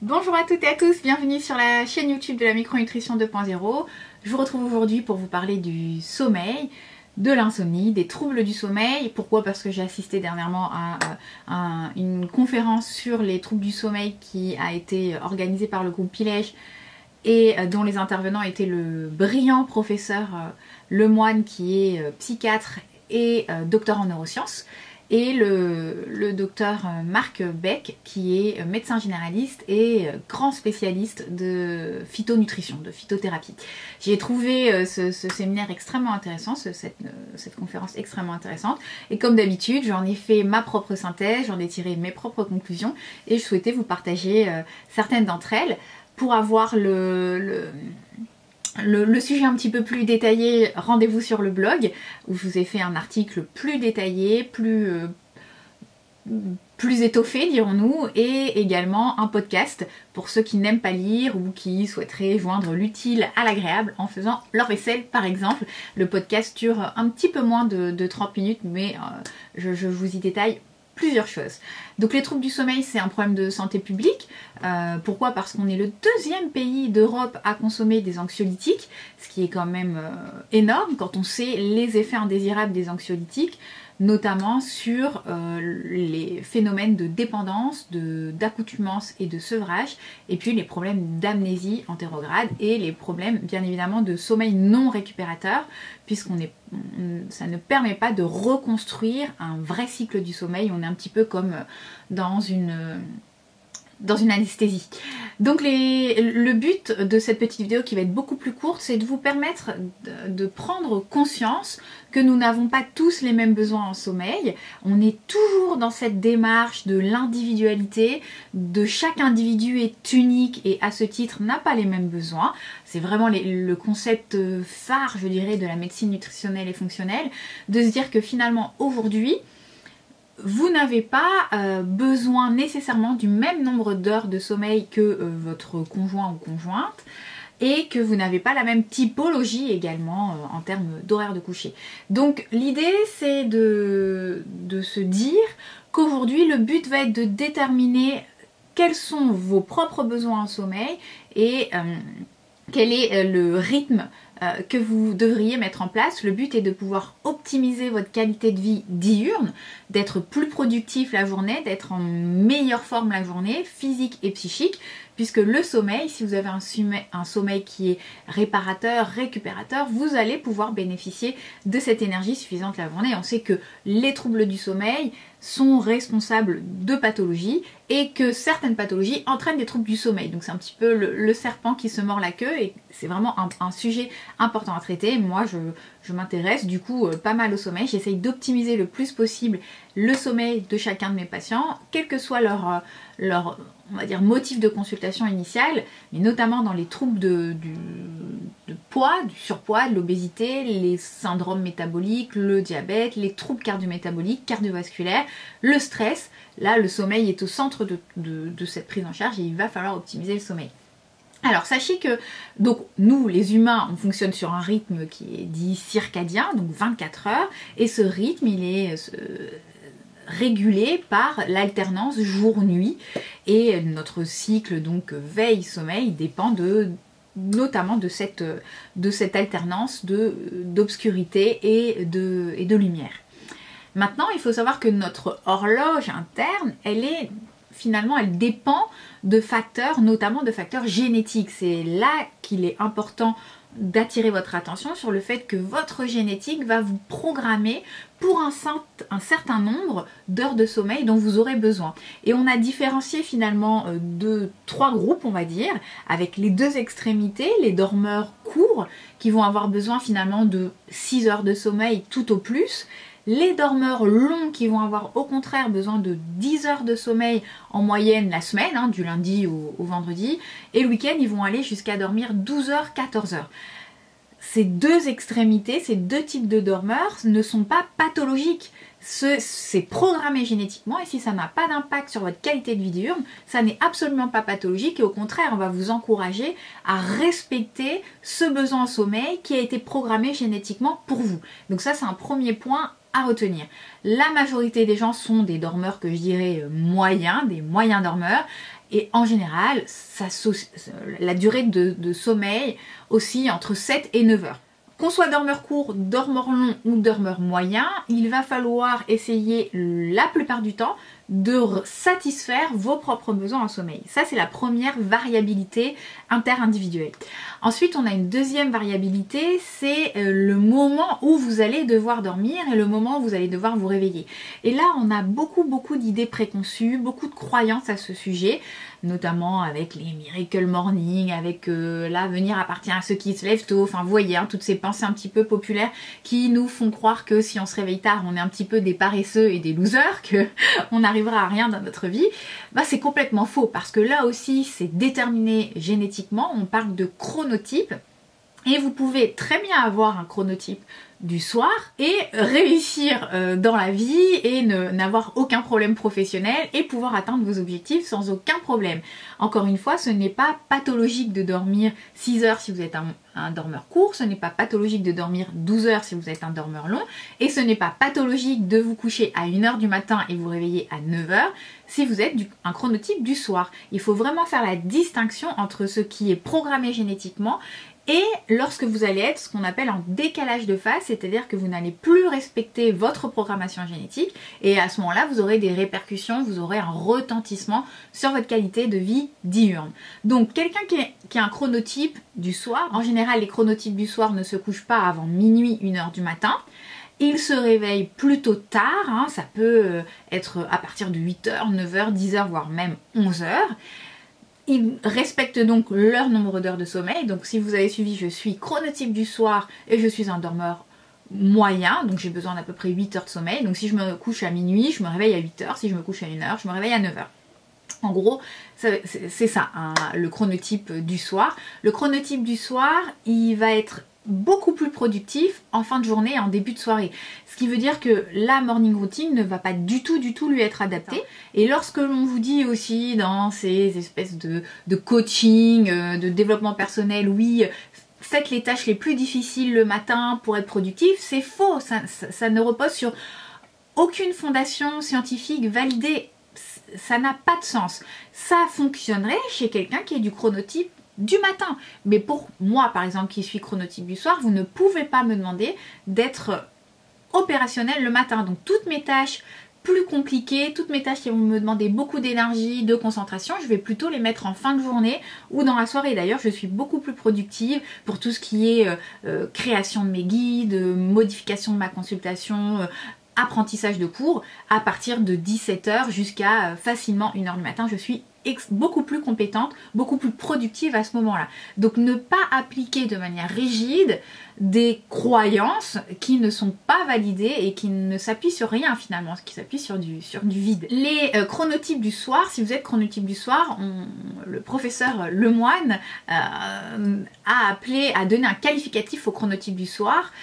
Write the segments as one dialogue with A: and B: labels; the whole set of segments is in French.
A: Bonjour à toutes et à tous, bienvenue sur la chaîne YouTube de la micronutrition 2.0. Je vous retrouve aujourd'hui pour vous parler du sommeil, de l'insomnie, des troubles du sommeil. Pourquoi? Parce que j'ai assisté dernièrement à une conférence sur les troubles du sommeil qui a été organisée par le groupe Pilège et dont les intervenants étaient le brillant professeur Lemoine qui est psychiatre et docteur en neurosciences, et le docteur Marc Beck qui est médecin généraliste et grand spécialiste de phytonutrition, de phytothérapie. J'ai trouvé ce séminaire extrêmement intéressant, cette conférence extrêmement intéressante, et comme d'habitude j'en ai fait ma propre synthèse, j'en ai tiré mes propres conclusions et je souhaitais vous partager certaines d'entre elles pour avoir le sujet un petit peu plus détaillé. Rendez-vous sur le blog où je vous ai fait un article plus détaillé, plus étoffé dirons-nous, et également un podcast pour ceux qui n'aiment pas lire ou qui souhaiteraient joindre l'utile à l'agréable en faisant leur vaisselle par exemple. Le podcast dure un petit peu moins de 30 minutes mais je vous y détaille plusieurs choses. Donc les troubles du sommeil, c'est un problème de santé publique. Pourquoi? Parce qu'on est le deuxième pays d'Europe à consommer des anxiolytiques, ce qui est quand même énorme quand on sait les effets indésirables des anxiolytiques, notamment sur les phénomènes de dépendance, d'accoutumance et de sevrage, et puis les problèmes d'amnésie antérograde et les problèmes bien évidemment de sommeil non récupérateur, ça ne permet pas de reconstruire un vrai cycle du sommeil. On est un petit peu comme dans une anesthésie. Donc le but de cette petite vidéo qui va être beaucoup plus courte, c'est de vous permettre de prendre conscience que nous n'avons pas tous les mêmes besoins en sommeil. On est toujours dans cette démarche de l'individualité, de chaque individu est unique et à ce titre n'a pas les mêmes besoins. C'est vraiment le concept phare, je dirais, de la médecine nutritionnelle et fonctionnelle, de se dire que finalement aujourd'hui, vous n'avez pas besoin nécessairement du même nombre d'heures de sommeil que votre conjoint ou conjointe, et que vous n'avez pas la même typologie également en termes d'horaire de coucher. Donc l'idée c'est de se dire qu'aujourd'hui le but va être de déterminer quels sont vos propres besoins en sommeil et quel est le rythme que vous devriez mettre en place. Le but est de pouvoir optimiser votre qualité de vie diurne, d'être plus productif la journée, d'être en meilleure forme la journée, physique et psychique, puisque le sommeil, si vous avez un sommeil qui est réparateur, récupérateur, vous allez pouvoir bénéficier de cette énergie suffisante la journée. On sait que les troubles du sommeil sont responsables de pathologies et que certaines pathologies entraînent des troubles du sommeil. Donc c'est un petit peu le serpent qui se mord la queue et c'est vraiment un sujet important à traiter. Moi je m'intéresse du coup pas mal au sommeil. J'essaye d'optimiser le plus possible le sommeil de chacun de mes patients, quel que soit leur on va dire motif de consultation initiale, mais notamment dans les troubles de poids, du surpoids, de l'obésité, les syndromes métaboliques, le diabète, les troubles cardiométaboliques, cardiovasculaires, le stress. Là le sommeil est au centre de cette prise en charge et il va falloir optimiser le sommeil. Alors sachez que donc nous les humains on fonctionne sur un rythme qui est dit circadien, donc 24 heures, et ce rythme il est régulé par l'alternance jour-nuit, et notre cycle donc veille-sommeil dépend notamment de cette alternance d'obscurité et de lumière. Maintenant il faut savoir que notre horloge interne elle dépend de facteurs, notamment de facteurs génétiques. C'est là qu'il est important d'attirer votre attention sur le fait que votre génétique va vous programmer pour un certain nombre d'heures de sommeil dont vous aurez besoin. Et on a différencié finalement de 3 groupes, on va dire, avec les deux extrémités, les dormeurs courts qui vont avoir besoin finalement de 6 heures de sommeil tout au plus, les dormeurs longs qui vont avoir au contraire besoin de 10 heures de sommeil en moyenne la semaine, du lundi au vendredi, et le week-end ils vont aller jusqu'à dormir 12 heures, 14 heures. Ces deux extrémités, ces deux types de dormeurs ne sont pas pathologiques. C'est programmé génétiquement et si ça n'a pas d'impact sur votre qualité de vie diurne, ça n'est absolument pas pathologique et au contraire on va vous encourager à respecter ce besoin en sommeil qui a été programmé génétiquement pour vous. Donc ça c'est un premier point à retenir. La majorité des gens sont des dormeurs que je dirais moyens, des moyens dormeurs, Et en général, la durée de sommeil oscille entre 7 et 9 heures. Qu'on soit dormeur court, dormeur long ou dormeur moyen, il va falloir essayer la plupart du temps de satisfaire vos propres besoins en sommeil. Ça, c'est la première variabilité interindividuelle. Ensuite, on a une deuxième variabilité, c'est le moment où vous allez devoir dormir et le moment où vous allez devoir vous réveiller. Et là, on a beaucoup d'idées préconçues, beaucoup de croyances à ce sujet, notamment avec les miracle morning, avec l'avenir appartient à ceux qui se lèvent tôt, enfin vous voyez, hein, toutes ces pensées un petit peu populaires qui nous font croire que si on se réveille tard, on est un petit peu des paresseux et des losers, que on n'arrivera à rien dans notre vie. Bah, c'est complètement faux, parce que là aussi c'est déterminé génétiquement, on parle de chronotype. Et vous pouvez très bien avoir un chronotype du soir et réussir dans la vie et n'avoir aucun problème professionnel et pouvoir atteindre vos objectifs sans aucun problème. Encore une fois, ce n'est pas pathologique de dormir 6 heures si vous êtes un dormeur court, ce n'est pas pathologique de dormir 12 heures si vous êtes un dormeur long, et ce n'est pas pathologique de vous coucher à 1 heure du matin et vous réveiller à 9 heures si vous êtes un chronotype du soir. Il faut vraiment faire la distinction entre ce qui est programmé génétiquement et lorsque vous allez être ce qu'on appelle en décalage de phase, c'est-à-dire que vous n'allez plus respecter votre programmation génétique et à ce moment-là, vous aurez des répercussions, vous aurez un retentissement sur votre qualité de vie diurne. Donc quelqu'un qui a un chronotype du soir, en général les chronotypes du soir ne se couchent pas avant minuit, 1 heure du matin. Ils se réveillent plutôt tard, hein, ça peut être à partir de 8h, 9h, 10h, voire même 11h. Ils respectent donc leur nombre d'heures de sommeil. Donc si vous avez suivi, je suis chronotype du soir et je suis un dormeur moyen. Donc j'ai besoin d'à peu près 8 heures de sommeil. Donc si je me couche à minuit, je me réveille à 8 heures. Si je me couche à 1 heure, je me réveille à 9 heures. En gros, c'est ça, hein, le chronotype du soir. Le chronotype du soir, il va être beaucoup plus productif en fin de journée et en début de soirée. Ce qui veut dire que la morning routine ne va pas du tout lui être adaptée. Et lorsque l'on vous dit aussi dans ces espèces de coaching, de développement personnel, oui, faites les tâches les plus difficiles le matin pour être productif, c'est faux. Ça ne repose sur aucune fondation scientifique validée. Ça n'a pas de sens. Ça fonctionnerait chez quelqu'un qui est du chronotype du matin. Mais pour moi, par exemple, qui suis chronotype du soir, vous ne pouvez pas me demander d'être opérationnel le matin. Donc toutes mes tâches plus compliquées, toutes mes tâches qui vont me demander beaucoup d'énergie, de concentration, je vais plutôt les mettre en fin de journée ou dans la soirée. D'ailleurs, je suis beaucoup plus productive pour tout ce qui est création de mes guides, modification de ma consultation, apprentissage de cours à partir de 17h jusqu'à facilement 1h du matin. Je suis beaucoup plus compétente, beaucoup plus productive à ce moment-là. Donc ne pas appliquer de manière rigide des croyances qui ne sont pas validées et qui ne s'appuient sur rien finalement, qui s'appuient sur du vide. Les chronotypes du soir, si vous êtes chronotype du soir, le professeur Lemoine a donné un qualificatif au chronotype du soir,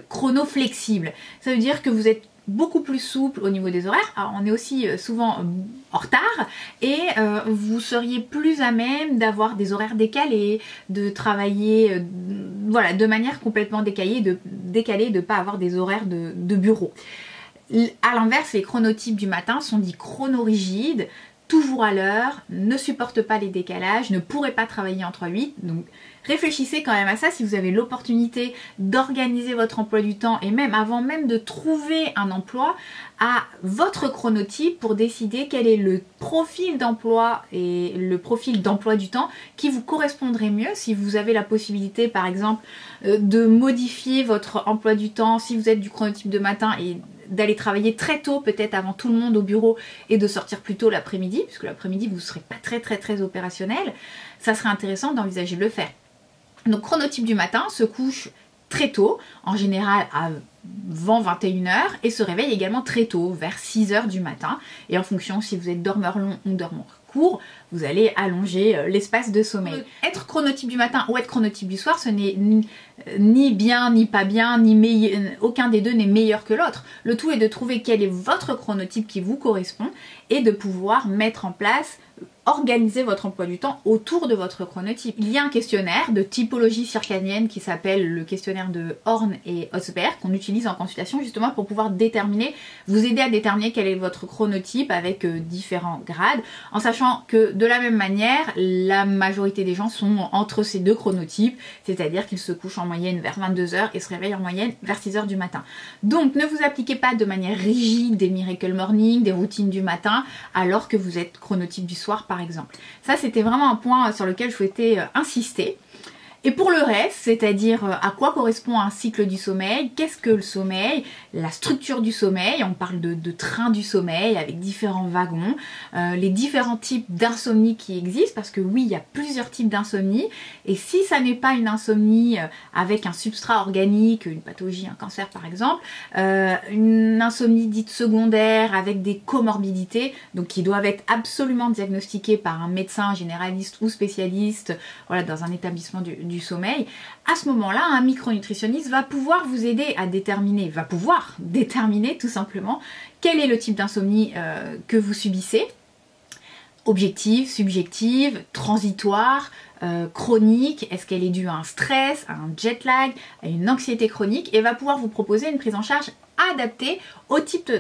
A: chronoflexible. Ça veut dire que vous êtes beaucoup plus souple au niveau des horaires. Alors, on est aussi souvent en retard et vous seriez plus à même d'avoir des horaires décalés, de travailler voilà, de manière complètement décalée, de ne pas avoir des horaires de bureau. À l'inverse, les chronotypes du matin sont dits chronorigides, toujours à l'heure, ne supportent pas les décalages, ne pourraient pas travailler en 3-8. Donc réfléchissez quand même à ça si vous avez l'opportunité d'organiser votre emploi du temps et même avant même de trouver un emploi à votre chronotype pour décider quel est le profil d'emploi et le profil d'emploi du temps qui vous correspondrait mieux. Si vous avez la possibilité par exemple de modifier votre emploi du temps, si vous êtes du chronotype de matin et d'aller travailler très tôt, peut-être avant tout le monde au bureau et de sortir plus tôt l'après-midi, puisque l'après-midi vous ne serez pas très opérationnel, ça serait intéressant d'envisager de le faire. Donc chronotype du matin se couche très tôt, en général avant 21h, et se réveille également très tôt, vers 6h du matin, et en fonction si vous êtes dormeur long ou dormeur court, vous allez allonger l'espace de sommeil. Être chronotype du matin ou être chronotype du soir, ce n'est ni bien ni pas bien, aucun des deux n'est meilleur que l'autre. Le tout est de trouver quel est votre chronotype qui vous correspond et de pouvoir mettre en place organiser votre emploi du temps autour de votre chronotype. Il y a un questionnaire de typologie circadienne qui s'appelle le questionnaire de Horn et Osberg qu'on utilise en consultation justement pour pouvoir déterminer, vous aider à déterminer quel est votre chronotype avec différents grades, en sachant que de la même manière, la majorité des gens sont entre ces deux chronotypes, c'est-à-dire qu'ils se couchent en moyenne vers 22h et se réveillent en moyenne vers 6h du matin. Donc ne vous appliquez pas de manière rigide des miracle morning, des routines du matin, alors que vous êtes chronotype du soir par exemple. Ça, c'était vraiment un point sur lequel je souhaitais insister. Et pour le reste, c'est-à-dire à quoi correspond un cycle du sommeil, qu'est-ce que le sommeil, la structure du sommeil, on parle de train du sommeil avec différents wagons, les différents types d'insomnie qui existent, parce que oui, il y a plusieurs types d'insomnie, et si ça n'est pas une insomnie avec un substrat organique, une pathologie, un cancer par exemple, une insomnie dite secondaire avec des comorbidités, donc qui doivent être absolument diagnostiquées par un médecin généraliste ou spécialiste, voilà, dans un établissement du sommeil, à ce moment-là, un micronutritionniste va pouvoir vous aider à déterminer, tout simplement quel est le type d'insomnie que vous subissez, objective, subjective, transitoire, chronique, est-ce qu'elle est due à un stress, à un jet lag, à une anxiété chronique, et va pouvoir vous proposer une prise en charge adaptée au type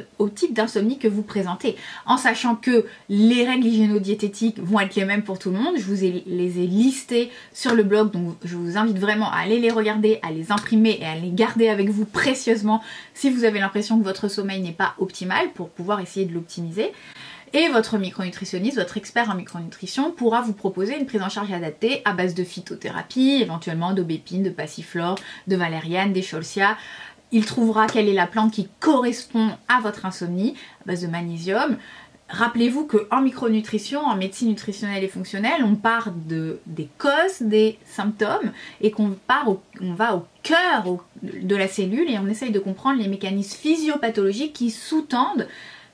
A: d'insomnie que vous présentez, en sachant que les règles hygiéno-diététiques vont être les mêmes pour tout le monde. Je les ai listées sur le blog, donc je vous invite vraiment à aller les regarder, à les imprimer et à les garder avec vous précieusement si vous avez l'impression que votre sommeil n'est pas optimal, pour pouvoir essayer de l'optimiser. Et votre micronutritionniste, votre expert en micronutrition pourra vous proposer une prise en charge adaptée à base de phytothérapie, éventuellement d'aubépine, de passiflore, de valériane, d'écholcia. Il trouvera quelle est la plante qui correspond à votre insomnie, à base de magnésium. Rappelez-vous qu'en micronutrition, en médecine nutritionnelle et fonctionnelle, on part des causes, des symptômes, et qu'on va au cœur de la cellule et on essaye de comprendre les mécanismes physiopathologiques qui sous-tendent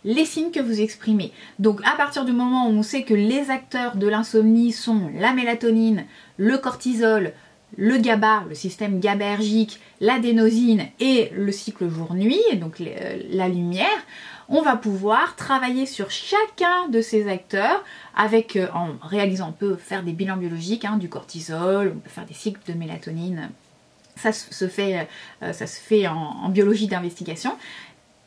A: les signes que vous exprimez. Donc à partir du moment où on sait que les acteurs de l'insomnie sont la mélatonine, le cortisol, le GABA, le système GABAergique, l'adénosine et le cycle jour-nuit, donc la lumière, on va pouvoir travailler sur chacun de ces acteurs avec, en réalisant, on peut faire des bilans biologiques, du cortisol, on peut faire des cycles de mélatonine, ça se fait en biologie d'investigation.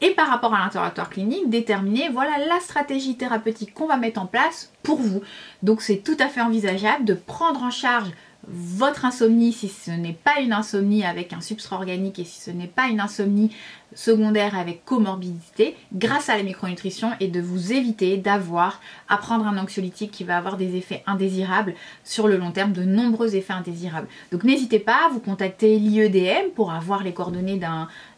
A: Et par rapport à l'interrogatoire clinique, déterminer voilà la stratégie thérapeutique qu'on va mettre en place pour vous. Donc c'est tout à fait envisageable de prendre en charge votre insomnie si ce n'est pas une insomnie avec un substrat organique et si ce n'est pas une insomnie secondaire avec comorbidité grâce à la micronutrition, et de vous éviter d'avoir à prendre un anxiolytique qui va avoir des effets indésirables sur le long terme, de nombreux effets indésirables. Donc n'hésitez pas à vous contacter l'IEDM pour avoir les coordonnées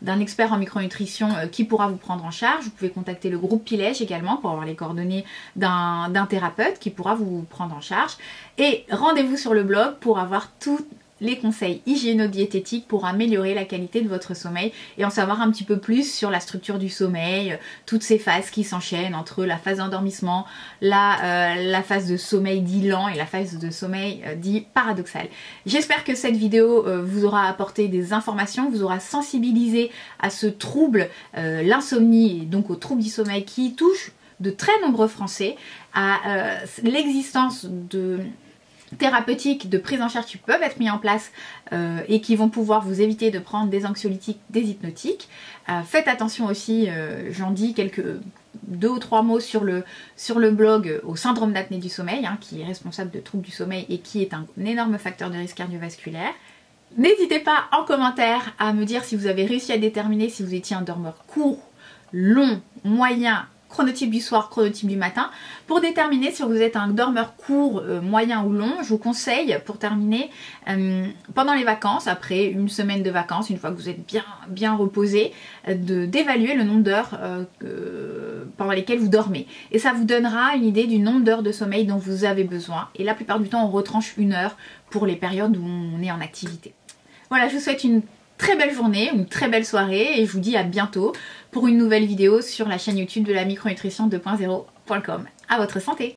A: d'un expert en micronutrition qui pourra vous prendre en charge. Vous pouvez contacter le groupe Pilège également pour avoir les coordonnées d'un thérapeute qui pourra vous prendre en charge. Et rendez-vous sur le blog pour avoir tout les conseils hygiéno-diététiques pour améliorer la qualité de votre sommeil et en savoir un petit peu plus sur la structure du sommeil, toutes ces phases qui s'enchaînent entre la phase d'endormissement, la phase de sommeil dit lent et la phase de sommeil dit paradoxal. J'espère que cette vidéo vous aura apporté des informations, vous aura sensibilisé à ce trouble, l'insomnie, et donc au trouble du sommeil qui touche de très nombreux Français, à l'existence de thérapeutiques de prise en charge qui peuvent être mis en place et qui vont pouvoir vous éviter de prendre des anxiolytiques, des hypnotiques. Faites attention aussi, j'en dis deux ou trois mots sur le blog au syndrome d'apnée du sommeil, qui est responsable de troubles du sommeil et qui est un énorme facteur de risque cardiovasculaire. N'hésitez pas en commentaire à me dire si vous avez réussi à déterminer si vous étiez un dormeur court, long, moyen, chronotype du soir, chronotype du matin. Pour déterminer si vous êtes un dormeur court, moyen ou long, je vous conseille, pour terminer, pendant les vacances, après une semaine de vacances, une fois que vous êtes bien reposé, d'évaluer le nombre d'heures pendant lesquelles vous dormez. Et ça vous donnera une idée du nombre d'heures de sommeil dont vous avez besoin. Et la plupart du temps, on retranche 1 heure pour les périodes où on est en activité. Voilà, je vous souhaite une très belle journée, une très belle soirée et je vous dis à bientôt pour une nouvelle vidéo sur la chaîne YouTube de la micronutrition 2.0.com. À votre santé!